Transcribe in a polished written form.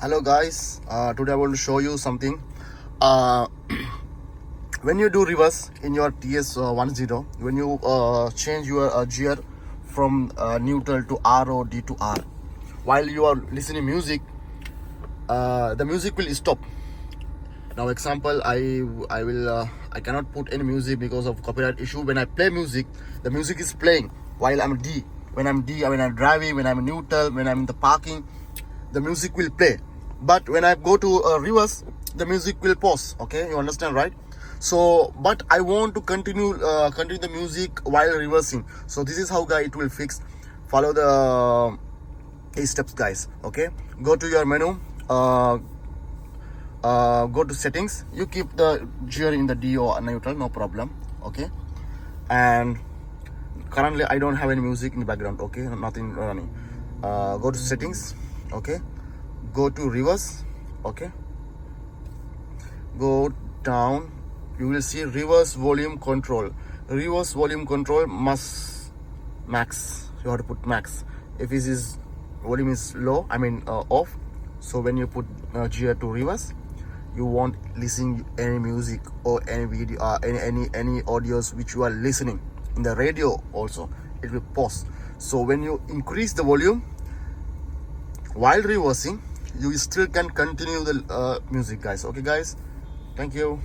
Hello guys, today I want to show you something. uh, when you do reverse in your TS10, when you change your gear from neutral to R or D to R, while you are listening music, the music will stop. Now example, I cannot put any music because of copyright issue. When I play music, the music is playing while I'm D. When I'm driving, when I'm neutral, when I'm in the parking, the music will play. But when I go to reverse, the music will pause. Okay, you understand, right? So but I want to continue the music while reversing. So this is how guys it will fix. Follow the 8 steps guys. Okay, go to your menu, go to settings. You keep the gear in the D or neutral, no problem. Okay, and currently I don't have any music in the background. Okay, nothing running. Go to settings. Okay, go to reverse. Okay, go down, you will see reverse volume control. Reverse volume control must max. You have to put max. If this is volume is low, off, so when you put gear to reverse, you won't listen any music or any video, any audios which you are listening in the radio. Also it will pause. So when you increase the volume while reversing, you still can continue the music guys. Okay guys, thank you.